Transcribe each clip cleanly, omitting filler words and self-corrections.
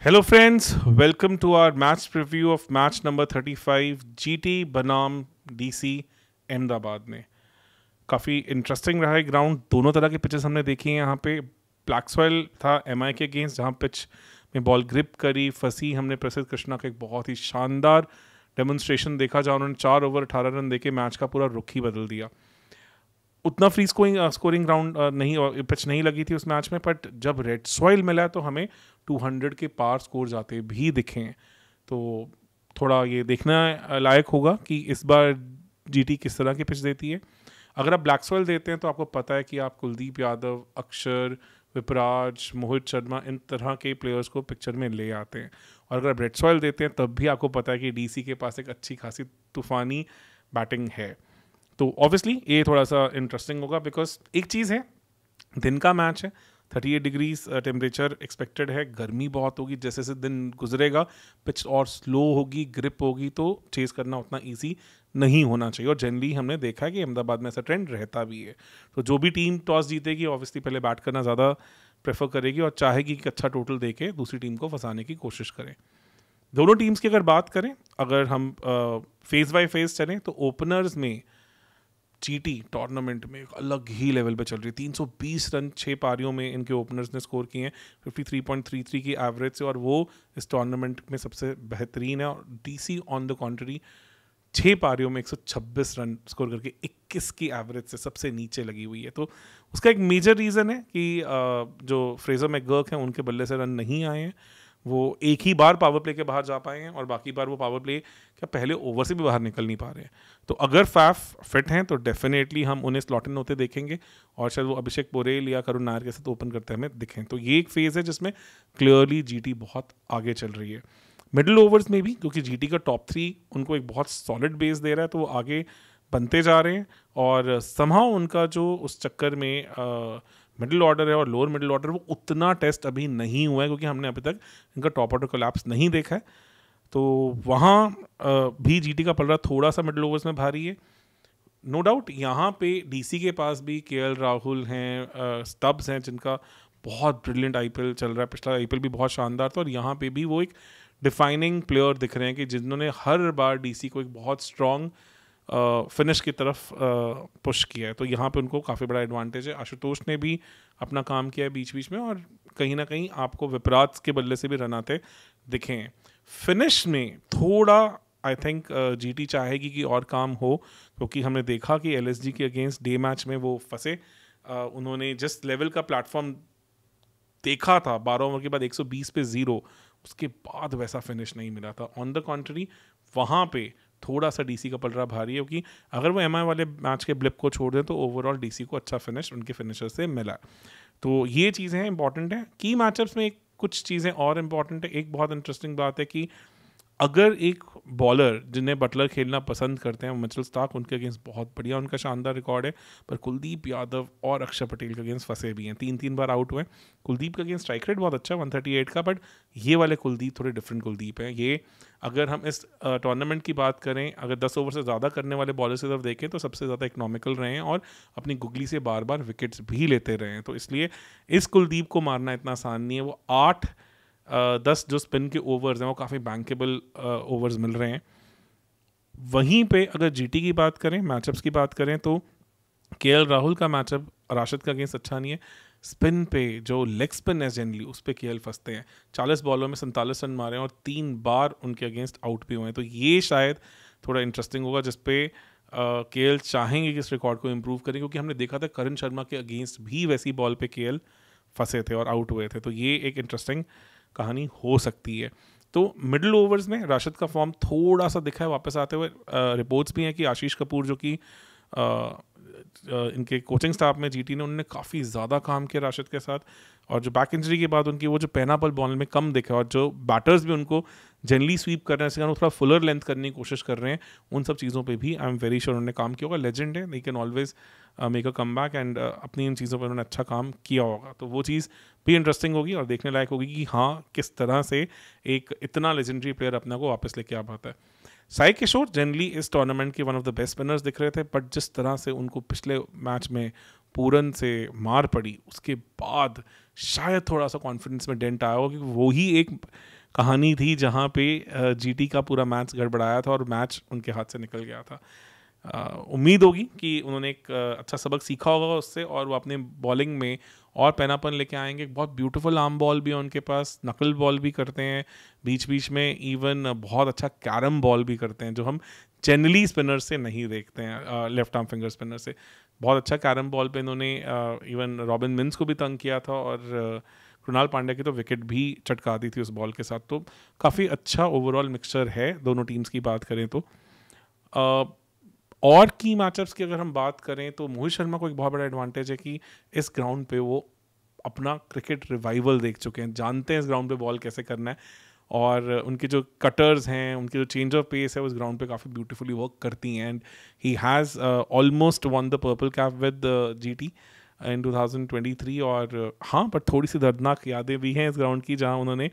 Hello friends, welcome to our match preview of match number 35 GT बनाम DC Ahmedabad में। काफ़ी interesting रहा है ग्राउंड। दोनों तरह के पिचेस हमने देखी हैं यहाँ पे। ब्लैक्सवेल था एमआई के अगेंस्ट, जहाँ पिच में बॉल ग्रिप करी फंसी। हमने प्रसिद्ध कृष्णा का एक बहुत ही शानदार डेमोन्स्ट्रेशन देखा जहाँ उन्होंने 4 ओवर 18 रन देके मैच का पूरा रुख ही बदल दिया। उतना फ्री स्कोरिंग ग्राउंड नहीं पिच नहीं लगी थी उस मैच में, बट जब रेड सॉइल मिला तो हमें 200 के पार स्कोर जाते भी दिखे हैं। तो थोड़ा ये देखना लायक होगा कि इस बार जीटी किस तरह की पिच देती है। अगर आप ब्लैक सॉइल देते हैं तो आपको पता है कि आप कुलदीप यादव, अक्षर, विपराज, मोहित शर्मा, इन तरह के प्लेयर्स को पिक्चर में ले आते हैं। और अगर आप रेड सॉइल देते हैं तब भी आपको पता है कि डीसी के पास एक अच्छी खासी तूफानी बैटिंग है। तो ऑब्वियसली ये थोड़ा सा इंटरेस्टिंग होगा, बिकॉज एक चीज़ है, दिन का मैच है, 38 डिग्रीज टेम्परेचर एक्सपेक्टेड है, गर्मी बहुत होगी। जैसे जैसे दिन गुजरेगा पिच और स्लो होगी, ग्रिप होगी, तो चेस करना उतना इजी नहीं होना चाहिए। और जनरली हमने देखा है कि अहमदाबाद में ऐसा ट्रेंड रहता भी है। तो जो भी टीम टॉस जीतेगी ऑब्वियसली पहले बैट करना ज़्यादा प्रेफर करेगी और चाहेगी कि अच्छा टोटल दे के दूसरी टीम को फंसाने की कोशिश करें। दोनों टीम्स की अगर बात करें, अगर हम फेज बाय फेज चलें, तो ओपनर्स में जीटी टूर्नामेंट में एक अलग ही लेवल पे चल रही है। 320 रन 6 पारियों में इनके ओपनर्स ने स्कोर किए हैं 53.33 की एवरेज से, और वो इस टूर्नामेंट में सबसे बेहतरीन है। और डीसी ऑन द कॉन्ट्री 6 पारियों में 126 रन स्कोर करके 21 की एवरेज से सबसे नीचे लगी हुई है। तो उसका एक मेजर रीज़न है कि जो फ्रेजर मैकगर्क हैं उनके बल्ले से रन नहीं आए हैं। वो एक ही बार पावर प्ले के बाहर जा पाए हैं और बाकी बार वो पावर प्ले क्या पहले ओवर से भी बाहर निकल नहीं पा रहे हैं। तो अगर फैफ फिट हैं तो डेफिनेटली हम उन्हें स्लॉट इन होते देखेंगे और शायद वो अभिषेक पोरेल या करुण नायर के साथ ओपन करते हमें दिखें। तो ये एक फेज़ है जिसमें क्लियरली जीटी बहुत आगे चल रही है। मिडिल ओवर्स में भी, क्योंकि जीटी का टॉप 3 उनको एक बहुत सॉलिड बेस दे रहा है, तो वो आगे बनते जा रहे हैं। और समहाउ उनका जो उस चक्कर में मिडिल ऑर्डर है और लोअर मिडिल ऑर्डर, वो उतना टेस्ट अभी नहीं हुआ है, क्योंकि हमने अभी तक इनका टॉप ऑर्डर कोलैप्स नहीं देखा है। तो वहाँ भी जीटी का पलड़ा थोड़ा सा मिडिल ओवर्स में भारी है। नो डाउट यहाँ पे डीसी के पास भी केएल राहुल हैं, स्टब्स हैं, जिनका बहुत ब्रिलियंट आईपीएल चल रहा है। पिछला आईपीएल भी बहुत शानदार था और यहाँ पे भी वो एक डिफाइनिंग प्लेयर दिख रहे हैं कि जिन्होंने हर बार डीसी को एक बहुत स्ट्रॉन्ग फिनिश की तरफ पुश किया है। तो यहाँ पे उनको काफ़ी बड़ा एडवांटेज है। आशुतोष ने भी अपना काम किया है बीच बीच में, और कहीं ना कहीं आपको विपराज के बल्ले से भी रन आते दिखे हैं। फिनिश में थोड़ा आई थिंक जीटी चाहेगी कि और काम हो, क्योंकि हमने देखा कि एलएसजी के अगेंस्ट डे मैच में वो फंसे। उन्होंने जिस लेवल का प्लेटफॉर्म देखा था 12 ओवर के बाद 120 पे 0, उसके बाद वैसा फिनिश नहीं मिला था। ऑन द कॉन्ट्री वहाँ पे थोड़ा सा डीसी का पलड़ा भारी है, क्योंकि अगर वो एमआई वाले मैच के ब्लिप को छोड़ दें तो ओवरऑल डीसी को अच्छा फिनिश उनके फिनिशर से मिला। तो ये चीज़ें इंपॉर्टेंट हैं। की मैचअप्स में कुछ चीज़ें और इम्पॉर्टेंट है। एक बहुत इंटरेस्टिंग बात है कि अगर एक बॉलर जिन्हें बटलर खेलना पसंद करते हैं, मिचेल स्टार्क, उनके अगेंस्ट बहुत बढ़िया उनका शानदार रिकॉर्ड है, पर कुलदीप यादव और अक्षर पटेल के अगेंस्ट फंसे भी हैं। 3 बार आउट हुए। कुलदीप के अगेंस्ट स्ट्राइक रेट बहुत अच्छा है 138 का, बट ये वाले कुलदीप थोड़े डिफरेंट कुलदीप हैं। ये अगर हम इस टूर्नामेंट की बात करें, अगर 10 ओवर से ज़्यादा करने वाले बॉलर की तरफ देखें तो सबसे ज़्यादा इकोनॉमिकल रहे हैं और अपनी गुगली से बार बार विकेट्स भी लेते रहे हैं। तो इसलिए इस कुलदीप को मारना इतना आसान नहीं है। वो 8-10 जो स्पिन के ओवर्स हैं वो काफ़ी बैंकेबल ओवर्स मिल रहे हैं। वहीं पे अगर जीटी की बात करें, मैचअप्स की बात करें, तो केएल राहुल का मैचअप राशिद का अगेंस्ट अच्छा नहीं है। स्पिन पे जो लेग स्पिन है जनरली उस पर केएल फंसते हैं। 40 बॉलों में 47 रन मारे हैं और 3 बार उनके अगेंस्ट आउट भी हुए हैं। तो ये शायद थोड़ा इंटरेस्टिंग होगा, जिसपे केएल चाहेंगे कि इस रिकॉर्ड को इम्प्रूव करें, क्योंकि हमने देखा था करण शर्मा के अगेंस्ट भी वैसी बॉल पे केएल फंसे थे और आउट हुए थे। तो ये एक इंटरेस्टिंग कहानी हो सकती है। तो मिडिल ओवर्स में राशिद का फॉर्म थोड़ा सा दिखा है वापस आते हुए। रिपोर्ट्स भी हैं कि आशीष कपूर, जो कि इनके कोचिंग स्टाफ में जीटी ने, उन्होंने काफ़ी ज़्यादा काम किया राशिद के साथ। और जो बैक इंजरी के बाद उनकी वो जो पहना बल बॉल में कम दिखा, और जो बैटर्स भी उनको जनरली स्वीप कर रहे हैं, थोड़ा फुलर लेंथ करने की कोशिश कर रहे हैं, उन सब चीज़ों पे भी आई एम वेरी श्योर उन्होंने काम किया होगा। लेजेंड है, they can always make a come back, and अपनी इन चीज़ों पर उन्होंने अच्छा काम किया होगा। तो वो चीज़ भी इंटरेस्टिंग होगी और देखने लायक होगी कि हाँ किस तरह से एक इतना लेजेंडरी प्लेयर अपने को वापस लेके आ पाता है। साई किशोर जनरली इस टूर्नामेंट के one of the best spinners दिख रहे थे, बट जिस तरह से उनको पिछले मैच में पूरन से मार पड़ी, उसके बाद शायद थोड़ा सा कॉन्फिडेंस में डेंट आया हो, क्योंकि वो ही एक कहानी थी जहाँ पे जीटी का पूरा मैच गड़बड़ाया था और मैच उनके हाथ से निकल गया था। उम्मीद होगी कि उन्होंने एक अच्छा सबक सीखा होगा उससे और वो अपने बॉलिंग में और पैनापन लेके आएंगे। बहुत ब्यूटीफुल आर्म बॉल भी है उनके पास, नकल बॉल भी करते हैं बीच बीच में, इवन बहुत अच्छा कैरम बॉल भी करते हैं जो हम जनरली स्पिनर से नहीं देखते हैं, लेफ्ट आर्म फिंगर स्पिनर से। बहुत अच्छा कैरम बॉल पे इन्होंने इवन रॉबिन मिन्स को भी तंग किया था और कृणाल पांड्या की तो विकेट भी चटका दी थी उस बॉल के साथ। तो काफ़ी अच्छा ओवरऑल मिक्सचर है दोनों टीम्स की बात करें तो। और की मैचअप्स की अगर हम बात करें तो मोहित शर्मा को एक बहुत बड़ा एडवांटेज है कि इस ग्राउंड पे वो अपना क्रिकेट रिवाइवल देख चुके हैं, जानते हैं इस ग्राउंड पे बॉल कैसे करना है और उनके जो कटर्स हैं, उनके जो चेंज ऑफ पेस है उस ग्राउंड पे काफ़ी ब्यूटीफुली वर्क करती हैं। And he has almost won the purple cap with GT in 2023। और हाँ, पर थोड़ी सी दर्दनाक यादें भी हैं इस ग्राउंड की, जहाँ उन्होंने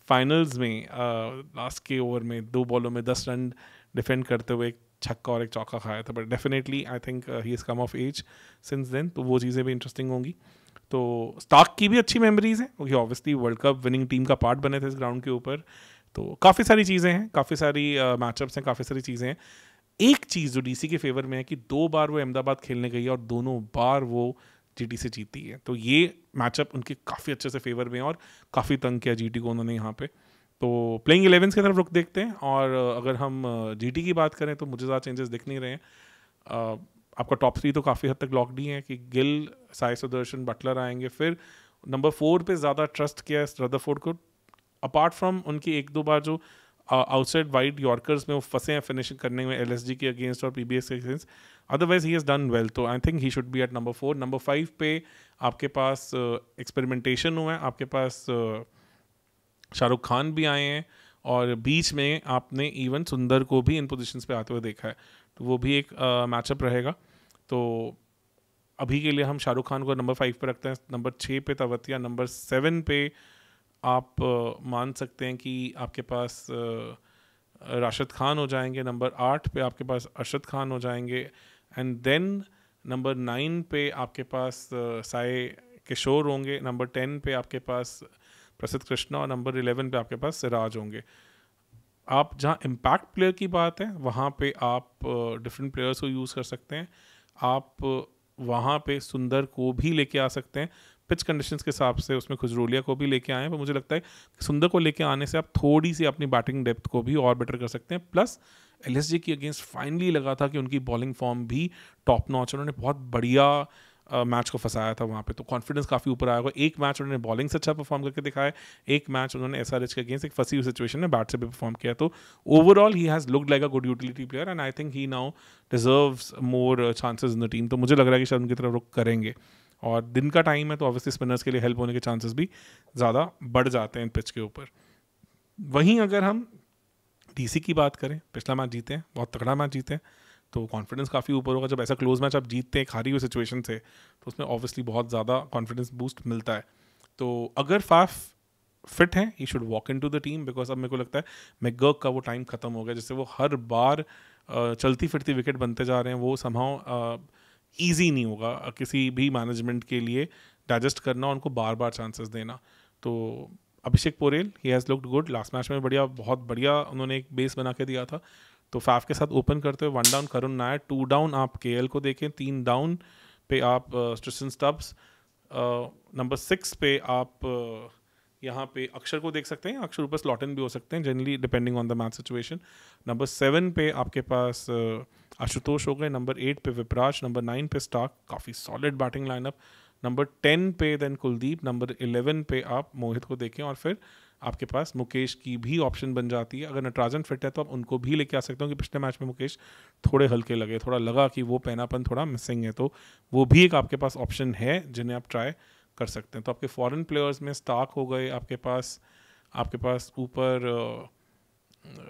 फाइनल्स में लास्ट के ओवर में 2 बॉलों में 10 रन डिफेंड करते हुए एक छक्का और एक चौका खाया था। But definitely I think he is come of age since then, तो वो चीज़ें भी इंटरेस्टिंग होंगी। तो स्टार्क की भी अच्छी मेमोरीज हैं क्योंकि obviously world cup winning team का पार्ट बने थे इस ग्राउंड के ऊपर। तो काफ़ी सारी चीज़ें हैं, काफ़ी सारी मैचअप्स हैं, काफ़ी सारी चीज़ें हैं। एक चीज़ जो डीसी के फेवर में है कि 2 बार वो अहमदाबाद खेलने गई है और दोनों बार वो जीटी से जीती है। तो ये मैचअप उनके काफ़ी अच्छे से फेवर में है और काफ़ी तंग किया जीटी को उन्होंने यहाँ पे। तो प्लेइंग 11 की तरफ रुख देखते हैं। और अगर हम जीटी की बात करें तो मुझे ज़्यादा चेंजेस दिख नहीं रहे हैं। आपका टॉप 3 तो काफ़ी हद तक लॉक्ड ही है कि गिल, साई सुदर्शन, बटलर आएंगे। फिर नंबर 4 पे ज़्यादा ट्रस्ट किया है रदरफोर्ड को, अपार्ट फ्रॉम उनकी 1-2 बार जो आउटसाइड वाइड यॉर्कर्स में वो फंसे हैं फिनिशिंग करने में एलएसजी के अगेंस्ट और पीबीएस के against. Otherwise he has done well, तो I think he should be at number 4। Number 5 पे आपके पास एक्सपेरिमेंटेशन हुआ है, आपके पास शाहरुख खान भी आए हैं और बीच में आपने इवन सुंदर को भी इन पोजीशंस पे आते हुए देखा है, तो वो भी एक मैचअप रहेगा। तो अभी के लिए हम शाहरुख खान को नंबर 5 पे रखते हैं। नंबर 6 पे तवतिया, नंबर 7 पे आप मान सकते हैं कि आपके पास राशिद खान हो जाएंगे। नंबर 8 पे आपके पास अरशद खान हो जाएंगे। एंड देन नंबर 9 पे आपके पास साई किशोर होंगे। नंबर 10 पे आपके पास प्रसिद्ध कृष्णा और नंबर 11 पे आपके पास सिराज होंगे। आप जहाँ इम्पैक्ट प्लेयर की बात है वहाँ पे आप डिफरेंट प्लेयर्स को यूज़ कर सकते हैं। आप वहाँ पे सुंदर को भी लेके आ सकते हैं, पिच कंडीशंस के हिसाब से उसमें खुजरोलिया को भी लेके आए हैं। पर मुझे लगता है कि सुंदर को लेके आने से आप थोड़ी सी अपनी बैटिंग डेप्थ को भी और बेटर कर सकते हैं। प्लस एलएसजी की अगेंस्ट फाइनली लगा था कि उनकी बॉलिंग फॉर्म भी टॉप नॉच, उन्होंने बहुत बढ़िया मैच को फंसाया था वहाँ पे, तो कॉन्फिडेंस काफ़ी ऊपर आया होगा। एक मैच उन्होंने बॉलिंग से अच्छा परफॉर्म करके दिखाया, एक मैच उन्होंने एसआरएच के अगेंस्ट एक फंसी हुई सिचुएशन में बैट से भी परफॉर्म किया। तो overall he has looked like a good utility player and I think he now deserves more chances in the team. तो मुझे लग रहा है कि शायद उनकी तरफ रुख करेंगे और दिन का टाइम है तो ऑब्वियसली स्पिनर्स के लिए हेल्प होने के चांसेस भी ज़्यादा बढ़ जाते हैं पिच के ऊपर। वहीं अगर हम डीसी की बात करें, पिछला मैच जीते हैं, बहुत तगड़ा मैच जीते हैं, तो कॉन्फिडेंस काफ़ी ऊपर होगा। जब ऐसा क्लोज मैच आप जीतते हैं एक हारी हुई सिचुएशन से, तो उसमें ऑब्वियसली बहुत ज़्यादा कॉन्फिडेंस बूस्ट मिलता है। तो अगर फाफ फिट है, he should walk into the team, because अब मेरे को लगता है मैकगर्क का वो टाइम ख़त्म हो गया जिससे वो हर बार चलती फिरती विकेट बनते जा रहे हैं। वो समहाउ ईजी नहीं होगा किसी भी मैनेजमेंट के लिए डाइजेस्ट करना, उनको बार बार चांसेस देना। तो Abhishek Porel, he has looked good, last match में बढ़िया, बहुत बढ़िया उन्होंने एक बेस बना के दिया था। तो फाफ के साथ ओपन करते हुए 1 डाउन करुण नायर, 2 डाउन आप केएल को देखें, 3 डाउन पे आप ट्रिस्टन स्टब्स, नंबर 6 पे आप यहाँ पे अक्षर को देख सकते हैं। अक्षर ऊपर स्लॉट इन भी हो सकते हैं generally depending on the match situation. Number 7 पे आपके पास आशुतोष हो गए। नंबर 8 पे विपराज, नंबर 9 पे स्टार्क, काफ़ी सॉलिड बैटिंग लाइनअप। नंबर 10 पे देन कुलदीप, नंबर 11 पे आप मोहित को देखें और फिर आपके पास मुकेश की भी ऑप्शन बन जाती है। अगर नटराजन फिट है तो आप उनको भी लेके आ सकते हो कि पिछले मैच में मुकेश थोड़े हल्के लगे, थोड़ा लगा कि वो पैनापन थोड़ा मिसिंग है, तो वो भी एक आपके पास ऑप्शन है जिन्हें आप ट्राई कर सकते हैं। तो आपके फॉरेन प्लेयर्स में स्टार्क हो गए, आपके पास ऊपर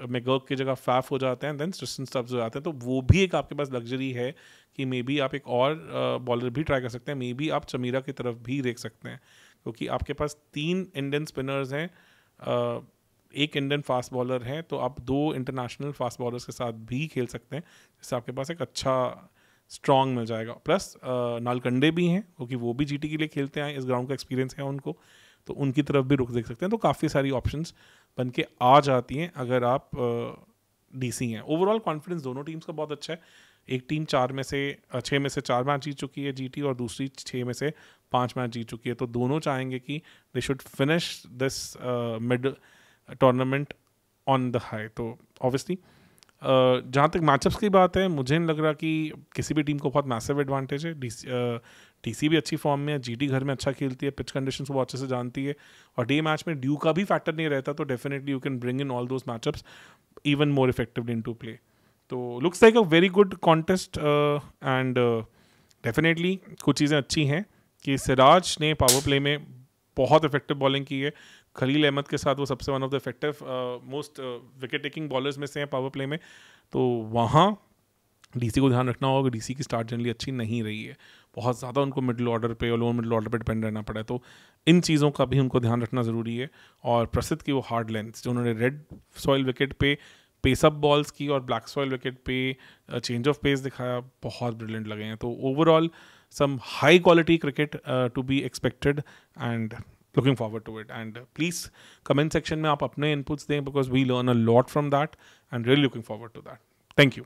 मैकगर्क की जगह फैफ हो जाते हैं, देन ट्रिस्टन स्टब्स हो जाते हैं। तो वो भी एक आपके पास लग्जरी है कि मे बी आप एक और बॉलर भी ट्राई कर सकते हैं। मे बी आप चमीरा की तरफ भी देख सकते हैं क्योंकि आपके पास 3 इंडियन स्पिनर्स हैं, एक इंडियन फास्ट बॉलर है, तो आप 2 इंटरनेशनल फास्ट बॉलर्स के साथ भी खेल सकते हैं, जिससे आपके पास एक अच्छा स्ट्रॉन्ग मिल जाएगा। प्लस नालकंडे भी हैं क्योंकि वो भी जीटी के लिए खेलते हैं, इस ग्राउंड का एक्सपीरियंस है उनको। तो उनकी तरफ भी रुख देख सकते हैं। तो काफ़ी सारी ऑप्शंस बन के आ जाती हैं अगर आप डीसी हैं। ओवरऑल कॉन्फिडेंस दोनों टीम्स का बहुत अच्छा है। एक टीम 6 में से 4 मैच जीत चुकी है जीटी, और दूसरी 6 में से 5 मैच जीत चुकी है। तो दोनों चाहेंगे कि they should finish this mid tournament on the high. तो ऑब्वियसली जहाँ तक मैचअप्स की बात है, मुझे नहीं लग रहा कि किसी भी टीम को बहुत मैसिव एडवांटेज है। डीसी भी अच्छी फॉर्म में है, जीटी घर में अच्छा खेलती है, पिच कंडीशंस को बहुत अच्छे से जानती है, और डे मैच में ड्यू का भी फैक्टर नहीं रहता, तो definitely you can bring in all those matchups even more effectively into play. तो looks like a very good contest and definitely कुछ चीज़ें अच्छी हैं कि सिराज ने पावर प्ले में बहुत इफेक्टिव बॉलिंग की है। खलील अहमद के साथ वो सबसे one of the effective most wicket taking bowlers में से हैं पावर प्ले में। तो वहाँ डीसी को ध्यान रखना होगा कि डीसी की स्टार्ट जनरली अच्छी नहीं रही है, बहुत ज़्यादा उनको मिडिल ऑर्डर पे और लोअर मिडिल ऑर्डर पे डिपेंड रहना पड़ा है। तो इन चीज़ों का भी उनको ध्यान रखना ज़रूरी है। और प्रसिद्ध की वो हार्ड लेंथ्स जो उन्होंने रेड सॉइल विकेट पे पेसअप बॉल्स की और ब्लैक सॉइल विकेट पे चेंज ऑफ पेस दिखाया, बहुत ब्रिलियंट लगे हैं। तो overall some high quality cricket to be expected and looking forward to it. And please comment section में आप अपने inputs दें, because we learn a lot from that and really looking forward to that. Thank you.